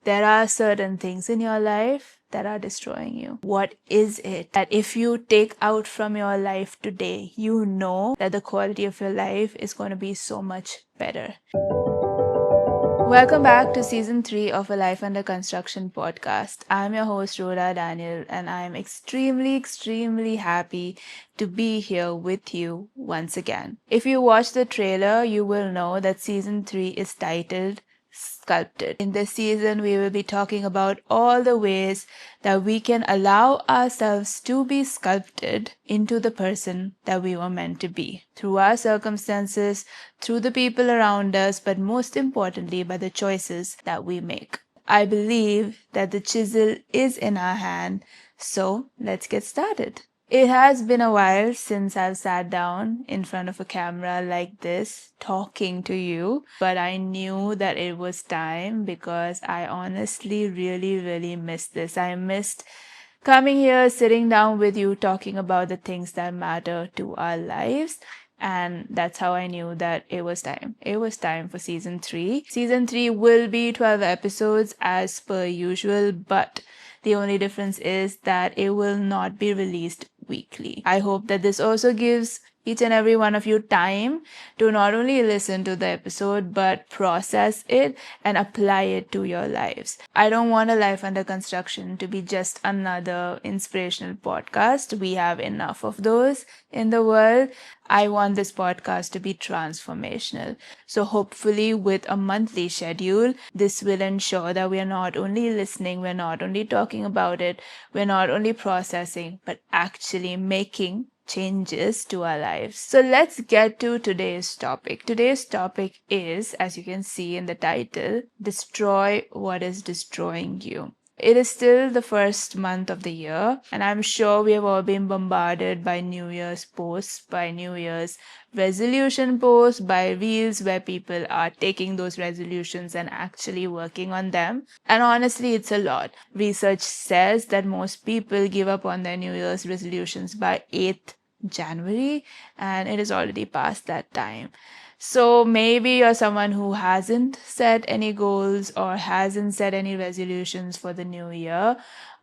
There are certain things in your life that are destroying you. What is it that if you take out from your life today, you know that the quality of your life is going to be so much better? Welcome back to season 3 of a Life Under Construction podcast. I'm your host, Rhoda Daniel, and I'm extremely happy to be here with you once again. If you watch the trailer, you will know that season 3 is titled Sculpted. In this season, we will be talking about all the ways that we can allow ourselves to be sculpted into the person that we were meant to be through our circumstances, through the people around us, but most importantly, by the choices that we make. I believe that the chisel is in our hand, so let's get started. It has been a while since I've sat down in front of a camera like this, talking to you, but I knew that it was time because I honestly really missed this. I missed coming here, sitting down with you, talking about the things that matter to our lives. And that's how I knew that it was time. It was time for season 3. Season 3 will be 12 episodes as per usual, but the only difference is that it will not be released weekly. I hope that this also gives each and every one of you time to not only listen to the episode but process it and apply it to your lives. I don't want a Life Under Construction to be just another inspirational podcast. We have enough of those in the world. I want this podcast to be transformational. So hopefully with a monthly schedule, this will ensure that we are not only listening, we're not only talking about it, we're not only processing, but actually making changes to our lives. So let's get to today's topic. Today's topic is, as you can see in the title, Destroy What Is Destroying You. It is still the first month of the year, and I'm sure we have all been bombarded by New Year's posts, by New Year's resolution posts, by reels where people are taking those resolutions and actually working on them. And honestly, it's a lot. Research says that most people give up on their New Year's resolutions by 8th January, and it is already past that time. So maybe you're someone who hasn't set any goals or hasn't set any resolutions for the new year.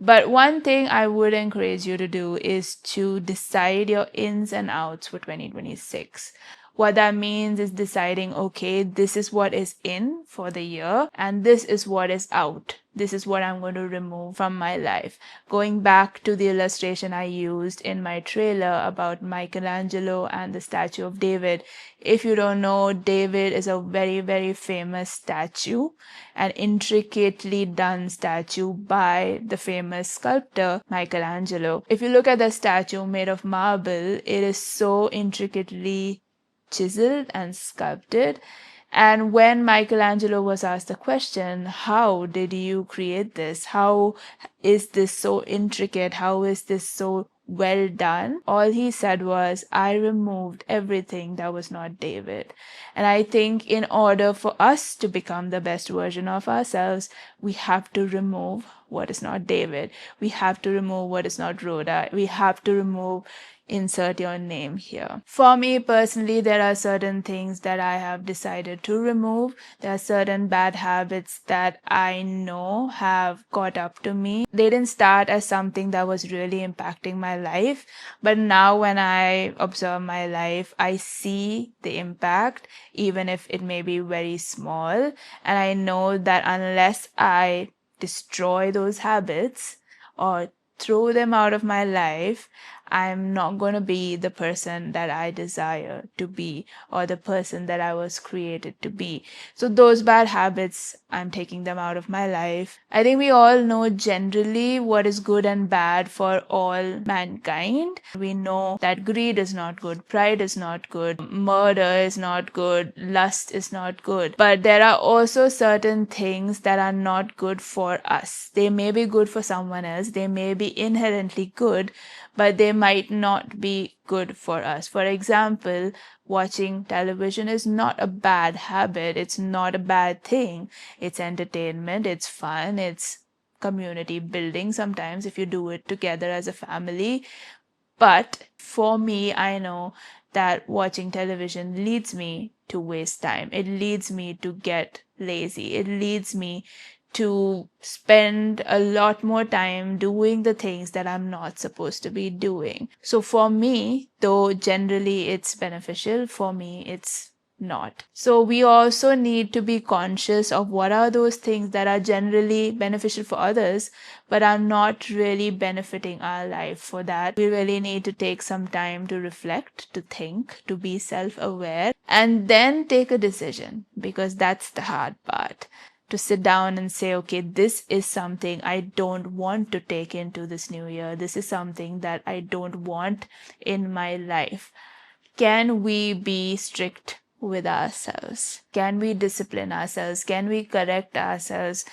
But one thing I would encourage you to do is to decide your ins and outs for 2026. What that means is deciding, okay, this is what is in for the year and this is what is out. This is what I'm going to remove from my life. Going back to the illustration I used in my trailer about Michelangelo and the statue of David. If you don't know, David is a very famous statue, an intricately done statue by the famous sculptor Michelangelo. If you look at the statue made of marble, it is so intricately chiseled and sculpted. And when Michelangelo was asked the question, how did you create this? How is this so intricate? How is this so well done? All he said was, I removed everything that was not David. And I think in order for us to become the best version of ourselves, we have to remove what is not David. We have to remove what is not Rhoda. We have to remove, insert your name here. For me personally, there are certain things that I have decided to remove. There are certain bad habits that I know have caught up to me. They didn't start as something that was really impacting my life, but now when I observe my life, I see the impact, even if it may be very small. And I know that unless I destroy those habits or throw them out of my life, I'm not going to be the person that I desire to be or the person that I was created to be. So those bad habits, I'm taking them out of my life. I think we all know generally what is good and bad for all mankind. We know that greed is not good, pride is not good, murder is not good, lust is not good. But there are also certain things that are not good for us. They may be good for someone else, they may be inherently good, but they might not be good for us. For example, watching television is not a bad habit. It's not a bad thing. It's entertainment. It's fun. It's community building sometimes if you do it together as a family. But for me, I know that watching television leads me to waste time. It leads me to get lazy. It leads me to spend a lot more time doing the things that I'm not supposed to be doing. So for me, though generally it's beneficial, for me it's not. So we also need to be conscious of what are those things that are generally beneficial for others, but are not really benefiting our life. For that, we really need to take some time to reflect, to think, to be self-aware, and then take a decision, because that's the hard part. To sit down and say, okay, this is something I don't want to take into this new year. This is something that I don't want in my life. Can we be strict with ourselves? Can we discipline ourselves? Can we correct ourselves?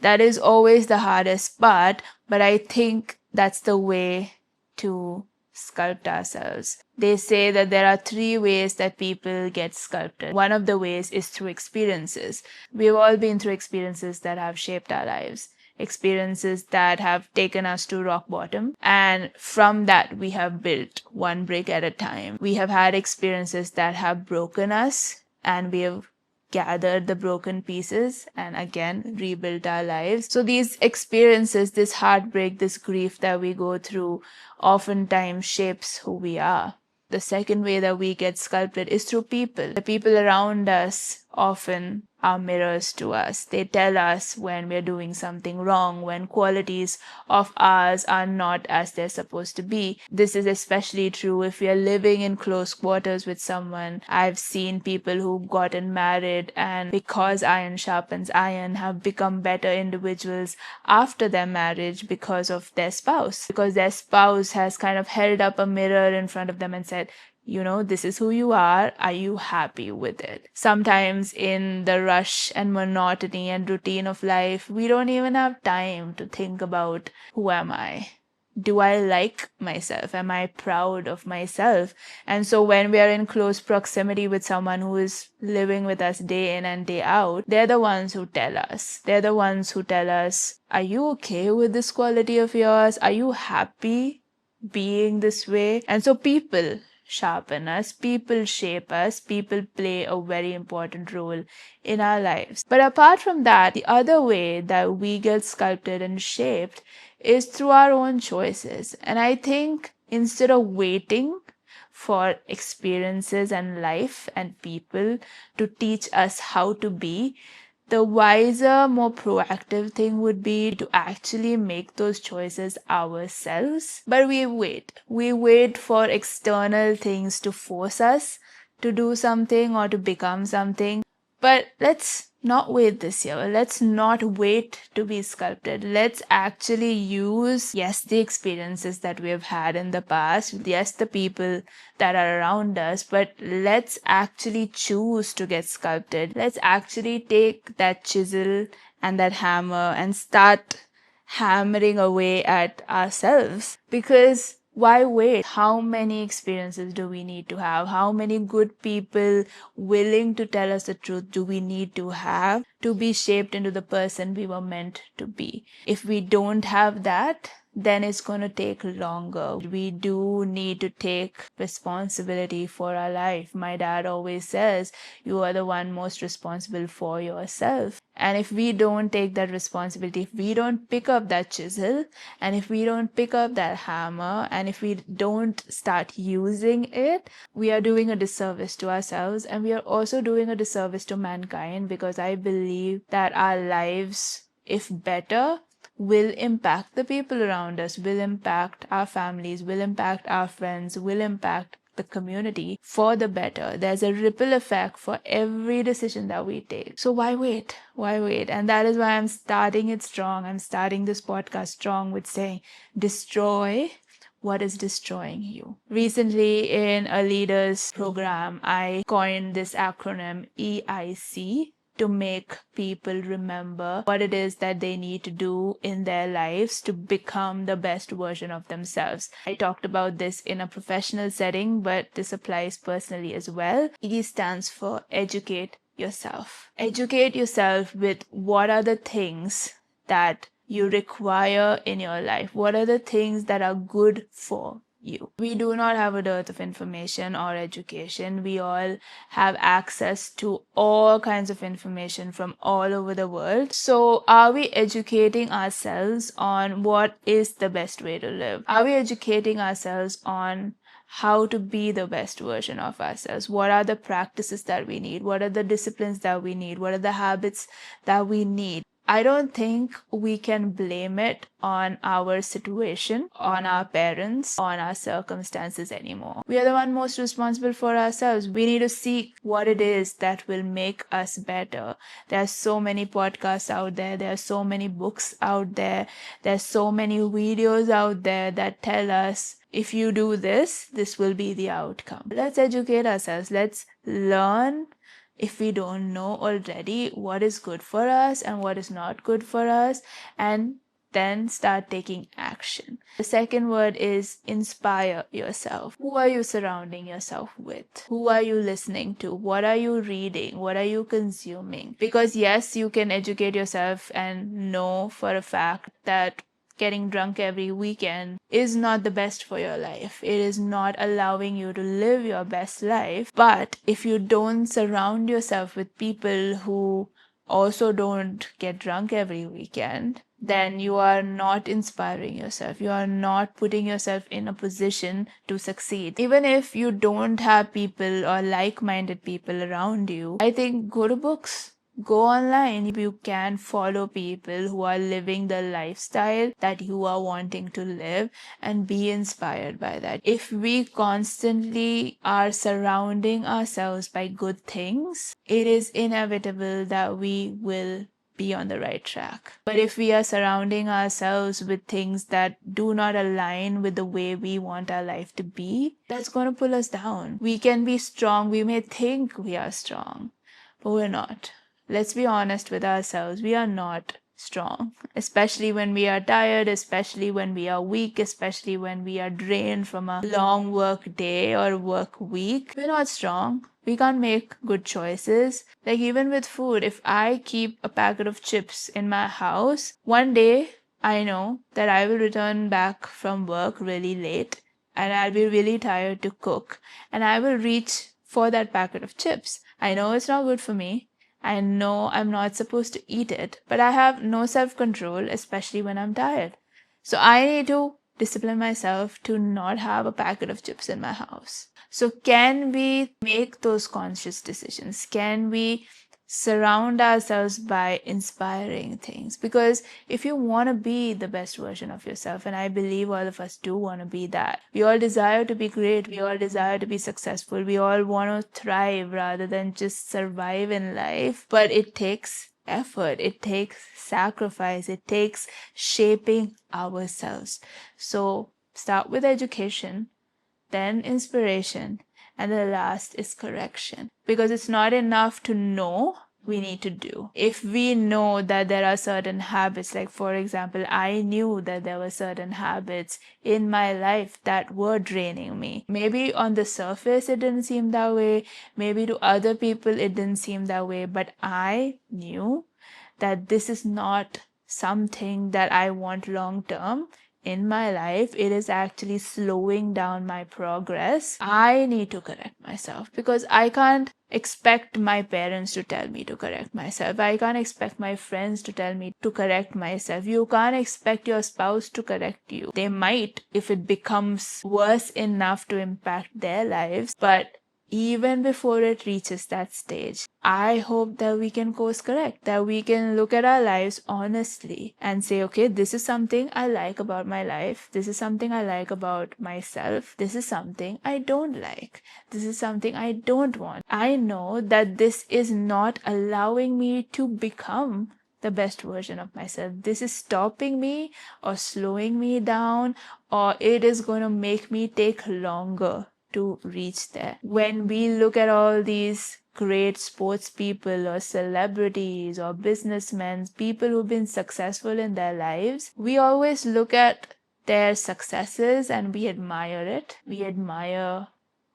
That is always the hardest part, but I think that's the way to sculpt ourselves. They say that there are 3 ways that people get sculpted. One of the ways is through experiences. We've all been through experiences that have shaped our lives, experiences that have taken us to rock bottom, and from that we have built one brick at a time. We have had experiences that have broken us, and we have gathered the broken pieces and again rebuilt our lives. So these experiences, this heartbreak, this grief that we go through oftentimes shapes who we are. The second way that we get sculpted is through people. The people around us often are mirrors to us. They tell us when we're doing something wrong, when qualities of ours are not as they're supposed to be. This is especially true if we are living in close quarters with someone. I've seen people who've gotten married, and because iron sharpens iron, have become better individuals after their marriage because of their spouse. Because their spouse has kind of held up a mirror in front of them and said, you know, this is who you are. Are you happy with it? Sometimes in the rush and monotony and routine of life, we don't even have time to think about, who am I? Do I like myself? Am I proud of myself? And so when we are in close proximity with someone who is living with us day in and day out, they're the ones who tell us. They're the ones who tell us, are you okay with this quality of yours? Are you happy being this way? And so people sharpen us, people shape us, people play a very important role in our lives. But apart from that, the other way that we get sculpted and shaped is through our own choices. And I think instead of waiting for experiences and life and people to teach us how to be, the wiser, more proactive thing would be to actually make those choices ourselves. But we wait. We wait for external things to force us to do something or to become something. But let's not wait this year. Let's not wait to be sculpted. Let's actually use, yes, the experiences that we have had in the past, yes, the people that are around us, but let's actually choose to get sculpted. Let's actually take that chisel and that hammer and start hammering away at ourselves. Because why wait? How many experiences do we need to have? How many good people willing to tell us the truth do we need to have to be shaped into the person we were meant to be? If we don't have that, then it's going to take longer. We do need to take responsibility for our life. My dad always says, you are the one most responsible for yourself. And if we don't take that responsibility, if we don't pick up that chisel, and if we don't pick up that hammer, and if we don't start using it, we are doing a disservice to ourselves, and we are also doing a disservice to mankind, because I believe that our lives, if better, will impact the people around us, will impact our families, will impact our friends, will impact the community for the better. There's a ripple effect for every decision that we take. So why wait? Why wait? And that is why I'm starting it strong. I'm starting this podcast strong with saying, destroy what is destroying you. Recently in a leaders program, I coined this acronym EIC, to make people remember what it is that they need to do in their lives to become the best version of themselves. I talked about this in a professional setting, but this applies personally as well. E stands for educate yourself. Educate yourself with what are the things that you require in your life. What are the things that are good for you. We do not have a dearth of information or education. We all have access to all kinds of information from all over the world. So are we educating ourselves on what is the best way to live? Are we educating ourselves on how to be the best version of ourselves? What are the practices that we need? What are the disciplines that we need? What are the habits that we need? I don't think we can blame it on our situation, on our parents, on our circumstances anymore. We are the one most responsible for ourselves. We need to seek what it is that will make us better. There are so many podcasts out there. There are so many books out there. There's so many videos out there that tell us, if you do this, this will be the outcome. Let's educate ourselves. Let's learn, if we don't know already, what is good for us and what is not good for us, and then start taking action. The second word is inspire yourself. Who are you surrounding yourself with? Who are you listening to? What are you reading? What are you consuming? Because yes, you can educate yourself and know for a fact that getting drunk every weekend is not the best for your life. It is not allowing you to live your best life. But if you don't surround yourself with people who also don't get drunk every weekend, then you are not inspiring yourself. You are not putting yourself in a position to succeed. Even if you don't have people or like-minded people around you, I think go to books. Go online. You can follow people who are living the lifestyle that you are wanting to live and be inspired by that. If we constantly are surrounding ourselves by good things, it is inevitable that we will be on the right track. But if we are surrounding ourselves with things that do not align with the way we want our life to be, that's going to pull us down. We can be strong. We may think we are strong, but we're not. Let's be honest with ourselves. We are not strong, especially when we are tired, especially when we are weak, especially when we are drained from a long work day or work week. We're not strong. We can't make good choices. Like even with food, if I keep a packet of chips in my house, one day I know that I will return back from work really late and I'll be really tired to cook and I will reach for that packet of chips. I know it's not good for me. I know I'm not supposed to eat it, but I have no self-control, especially when I'm tired. So I need to discipline myself to not have a packet of chips in my house. So can we make those conscious decisions? Can we surround ourselves by inspiring things? Because if you want to be the best version of yourself, and I believe all of us do want to be that, we all desire to be great, we all desire to be successful, we all want to thrive rather than just survive in life, but it takes effort, it takes sacrifice, it takes shaping ourselves. So start with education, then inspiration, and the last is correction. Because it's not enough to know, we need to do. If we know that there are certain habits, like for example, I knew that there were certain habits in my life that were draining me. Maybe on the surface it didn't seem that way, maybe to other people it didn't seem that way, but I knew that this is not something that I want long term in my life. It is actually slowing down my progress. I need to correct myself because I can't expect my parents to tell me to correct myself. I can't expect my friends to tell me to correct myself. You can't expect your spouse to correct you. They might if it becomes worse enough to impact their lives, but even before it reaches that stage, I hope that we can course correct, that we can look at our lives honestly and say, okay, this is something I like about my life. This is something I like about myself. This is something I don't like. This is something I don't want. I know that this is not allowing me to become the best version of myself. This is stopping me or slowing me down, or it is going to make me take longer to reach there. When we look at all these great sports people or celebrities or businessmen, people who've been successful in their lives, we always look at their successes and we admire it. We admire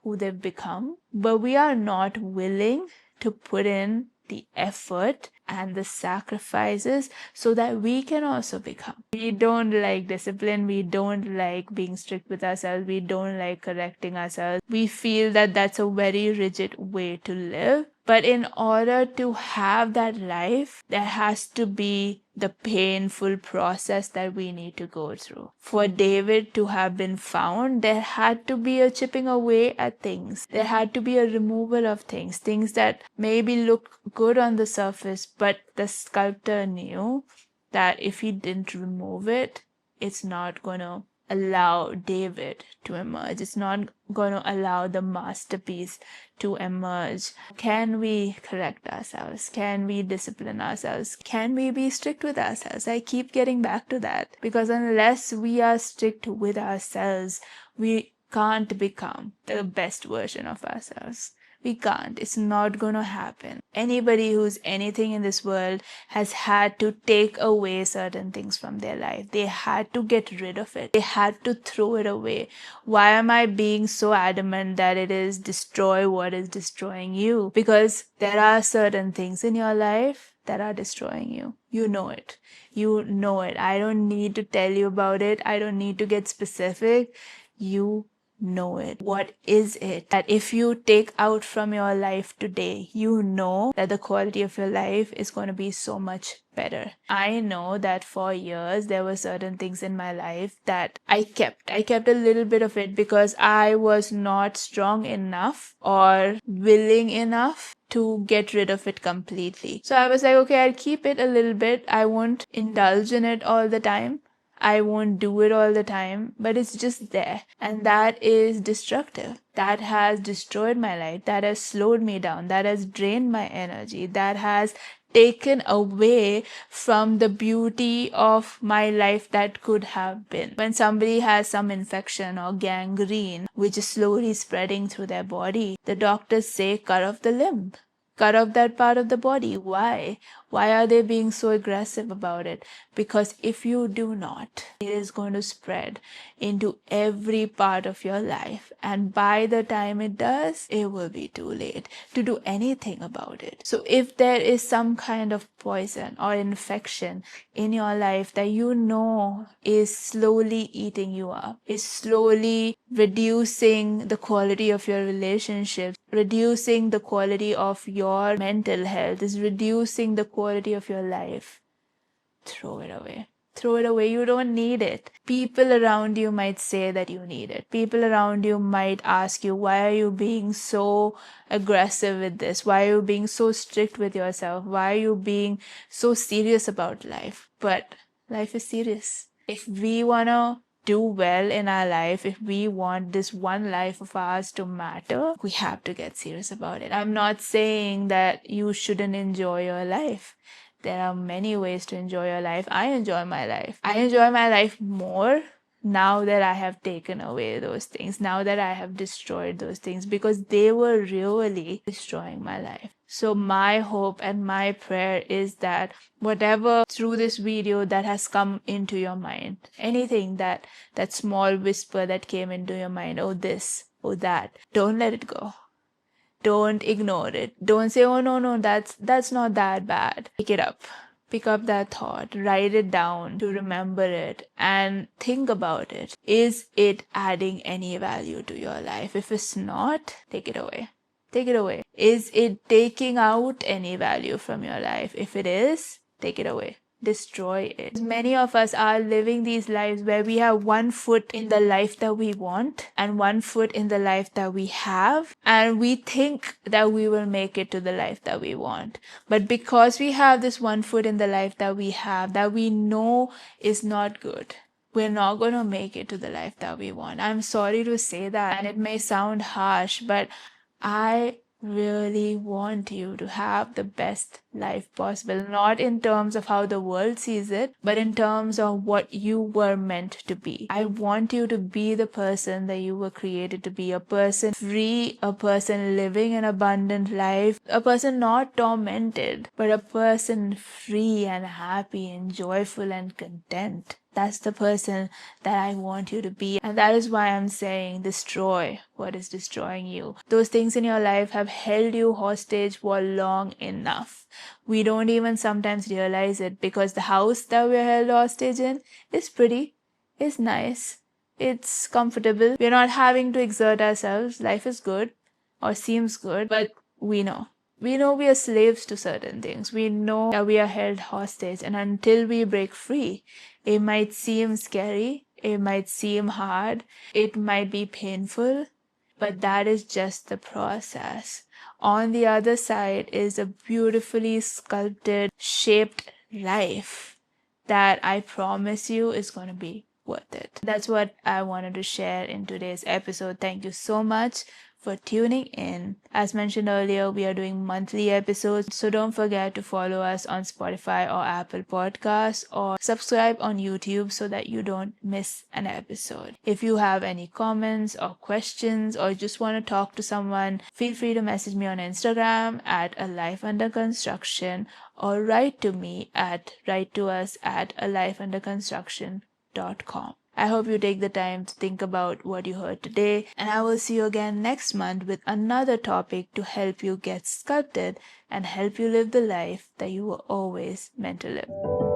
who they've become, but we are not willing to put in the effort and the sacrifices so that we can also become. We don't like discipline. We don't like being strict with ourselves. We don't like correcting ourselves. We feel that that's a very rigid way to live. But in order to have that life, there has to be the painful process that we need to go through. For David to have been found, there had to be a chipping away at things. There had to be a removal of things that maybe look good on the surface, but the sculptor knew that if he didn't remove it, it's not going to allow David to emerge. It's not going to allow the masterpiece to emerge. Can we correct ourselves? Can we discipline ourselves? Can we be strict with ourselves? I keep getting back to that because unless we are strict with ourselves, we can't become the best version of ourselves. We can't. It's not going to happen. Anybody who's anything in this world has had to take away certain things from their life. They had to get rid of it. They had to throw it away. Why am I being so adamant that it is destroy what is destroying you? Because there are certain things in your life that are destroying you. You know it. You know it. I don't need to tell you about it. I don't need to get specific. You know it. What is it that if you take out from your life today, you know that the quality of your life is going to be so much better? I know that for years there were certain things in my life that I kept a little bit of it because I was not strong enough or willing enough to get rid of it completely. So I was like, okay, I'll keep it a little bit. I won't indulge in it all the time. I won't do it all the time, but it's just there. And that is destructive. That has destroyed my life. That has slowed me down. That has drained my energy. That has taken away from the beauty of my life that could have been. When somebody has some infection or gangrene, which is slowly spreading through their body, the doctors say cut off the limb. Cut off that part of the body. Why? Why are they being so aggressive about it? Because if you do not, it is going to spread into every part of your life. And by the time it does, it will be too late to do anything about it. So if there is some kind of poison or infection in your life that you know is slowly eating you up, is slowly reducing the quality of your relationships, reducing the quality of your mental health, is reducing the quality of your life, throw it away. Throw it away. You don't need it. People around you might say that you need it. People around you might ask you, why are you being so aggressive with this? Why are you being so strict with yourself? Why are you being so serious about life? But life is serious. If we want to do well in our life, if we want this one life of ours to matter, we have to get serious about it. I'm not saying that you shouldn't enjoy your life. There are many ways to enjoy your life. I enjoy my life. I enjoy my life more now that I have taken away those things, now that I have destroyed those things, because they were really destroying my life. So my hope and my prayer is that whatever through this video that has come into your mind, anything that small whisper that came into your mind, oh this, oh that, don't let it go. Don't ignore it. Don't say, oh no, that's not that bad. Pick it up. Pick up that thought, write it down to remember it and think about it. Is it adding any value to your life? If it's not, take it away. Take it away. Is it taking out any value from your life? If it is, take it away. Destroy it. Many of us are living these lives where we have one foot in the life that we want and one foot in the life that we have, and we think that we will make it to the life that we want. But because we have this one foot in the life that we have, that we know is not good, we're not going to make it to the life that we want. I'm sorry to say that, and it may sound harsh, but I really want you to have the best life possible, not in terms of how the world sees it, but in terms of what you were meant to be. I want you to be the person that you were created to be, a person free, a person living an abundant life, a person not tormented, but a person free and happy and joyful and content. That's the person that I want you to be. And that is why I'm saying destroy what is destroying you. Those things in your life have held you hostage for long enough. We don't even sometimes realize it because the house that we're held hostage in is pretty, is nice, it's comfortable. We're not having to exert ourselves. Life is good or seems good, but we know. We know we are slaves to certain things. We know that we are held hostage, and until we break free, it might seem scary, it might seem hard, it might be painful, but that is just the process. On the other side is a beautifully sculpted, shaped life that I promise you is going to be worth it. That's what I wanted to share in today's episode. Thank you so much for tuning in. As mentioned earlier, we are doing monthly episodes, so don't forget to follow us on Spotify or Apple Podcasts or subscribe on YouTube so that you don't miss an episode. If you have any comments or questions or just want to talk to someone, feel free to message me on Instagram at a life under construction or write to us at alifeunderconstruction.com. I hope you take the time to think about what you heard today, and I will see you again next month with another topic to help you get sculpted and help you live the life that you were always meant to live.